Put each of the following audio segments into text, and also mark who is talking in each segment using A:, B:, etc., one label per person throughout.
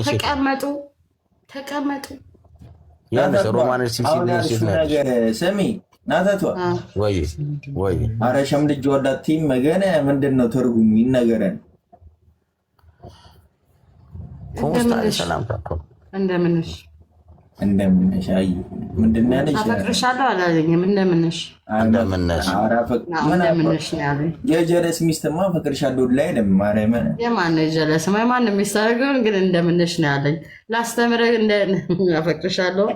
A: ተቀመጡ ተቀመጡ።
B: ያንስ ሮማንስ ሲሲ
C: ነገር ስሚ ናታቷ
B: ወይ
C: አረ ሸምድጅ ወዳቲ መገነ ምንድነው ትርጉሙ ይነገረን።
B: ኮንስታንት ሰላም ታኮ
A: እንደምንሽ
C: አይ ምንድነው ያለሽ?
A: አፈቅርሻለሁ አላለኝም። እንደምንሽ እንደምንሽ ያለኝ
C: የጀለስ ሚስትማ አፈቅርሻለሁ ላይ ለማረመ
A: የማን ጀለስ ማን የሚስተርገው ግን እንደምንሽ ነው ያለኝ። ላስተምረህ እንደ አፈቅርሻለሁ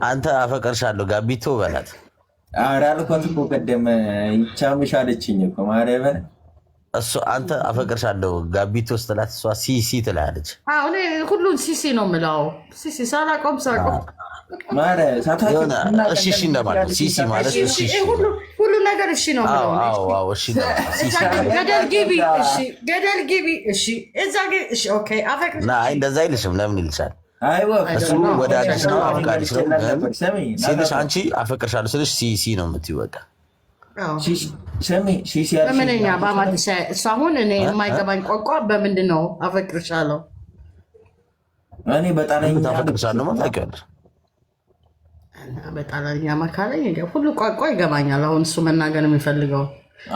B: አንተ አፈቅርሻለሁ ጋቢቶ በላት።
C: ኧረ አልኳት እኮ ቀደም ይቻምሽ አለችኝ እኮ ማረመ
B: እሱ አንተ አፈቅርሻለሁ ጋቢቶ ስትላት እሷ ሲሲ ትላለች።
A: አዎ እኔ ሁሉን ሲሲ ነው የምለው። ሲሲ ሳላቆም
C: ማረ
B: ሳታውቂ እሺ እንደማለት ሲሲ ማለት እሺ
A: ሁሉ ነገር እሺ ነው የምለው።
B: አዎ እሺ
A: ገደል ግቢ እሺ ገደል ግቢ እሺ እዛ ግቢ እሺ ኦኬ አፈቅርሻለሁ
B: ና እንደዛ አይልሽም። ለምን ይልሻል? እሱ ወዳጅሽ ነው አፍቃሪሽ ነው ሲልሽ አንቺ አፈቅርሻለሁ ስልሽ ሲሲ ነው የምትይው። በቃ
A: በምንኛ በአማት እሱ አሁን እኔ የማይገባኝ ቋንቋ በምንድን ነው አፈቅርሻለሁ?
C: እኔ በጣሊያኛ
B: አፈቅርሻለሁ ታውቂያለሽ።
A: በጣሊያኛ መካለኝ ሁሉ ቋንቋ ይገባኛል። አሁን እሱ መናገር የሚፈልገው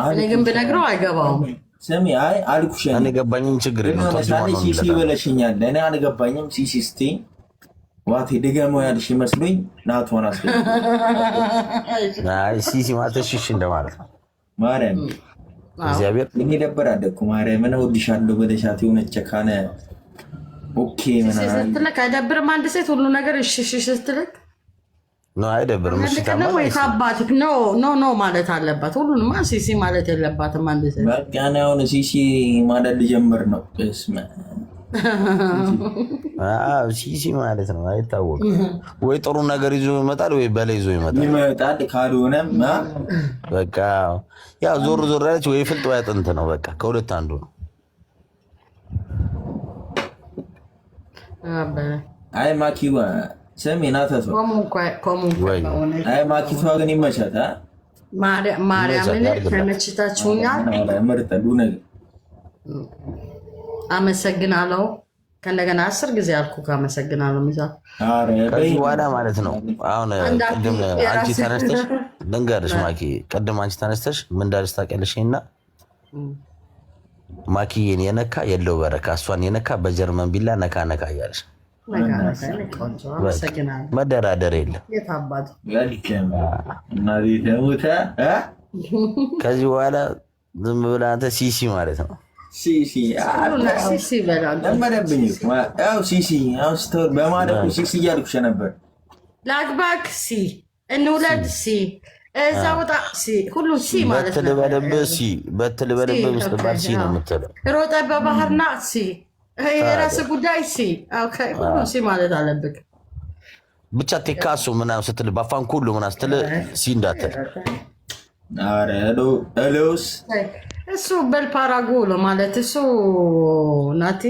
A: እኔ ግን ብነግረው አይገባውም።
C: ስሚ አይ አልኩሽ
B: እኔ ገባኝም ችግር የለም።
C: ሲሲ በለሽኛል እኔ አልገባኝም። ሲሲ ስትይ ዋቴ ድገመው ያልሽ ይመስሉኝ ናቷን
B: ሲሲ ማለት እሺ እንደማለት ነው።
C: ማርያም
B: እግዚአብሔር
C: እኔ ደበር አደኩ ማርያም ነው እወድሻለሁ በለሻት የሆነች ቸካነ ኦኬ ምናምን
A: ስትልክ አይደብርም? አንድ ሴት ሁሉ ነገር እሺ ስትልክ
B: ነው አይደብርም? እሺ
A: ታማ ወይ ታባትክ ኖ ማለት አለባት። ሁሉንም ሲሲ ማለት የለባትም አንድ ሴት።
C: በቃ ነው አሁን ሲሲ ማለት ልጀምር ነው። በስመ
B: ሲሲ ማለት ነው አይታወቅም። ወይ ጥሩ ነገር ይዞ ይመጣል ወይ በላይ ይዞ
C: ይመጣል። ካልሆነም
B: በቃ ያው ዞር ያለች ወይ ፍልጥ ወይ አጥንት ነው። በቃ ከሁለት አንዱ ነው።
C: አይ ማኪዋ ስሚ ናታቷ አይ ማኪቷ ግን ይመቻት።
A: ማርያምን ተመችታችሁኛል።
C: ምርጥ ነገር
A: አመሰግናለሁ። ከእንደገና 10 ጊዜ አልኩ አመሰግናለሁ። ሚዛ
B: ከዚህ በኋላ ማለት ነው። አሁን ቅድም አንቺ ተነስተሽ ልንገርሽ ማኪ፣ ቅድም አንቺ ተነስተሽ ምን እንዳለሽ ታውቂያለሽ? እና ማኪዬን የነካ የለው በረካ፣ እሷን የነካ በጀርመን ቢላ ነካ ነካ እያለሽ መደራደር የለም። ከዚህ በኋላ ዝም ብለህ አንተ ሲሲ ማለት ነው።
C: ሲሲ ለመደብኝ ሲሲ በማለት ሲሲ እያልኩሽ ነበር።
A: ላግባክ ሲ እንውለድ ሲ እዛ ወጣ ሲ ሁሉ ሲ ማለት ነው።
B: በትልበደብ ምስትባል ሲ ነው የምትለው።
A: ሮጠ በባህርና ሲ የራስ ጉዳይ ሲ ሁሉ ሲ ማለት አለብክ።
B: ብቻ ቴካሱ ምናምን ስትል በአፋን ኩሉ ምናምን ስትል ሲ እንዳትል።
C: ኧረ ሄሎስ
A: እሱ በልፓራጎ ማለት እሱ ናቲ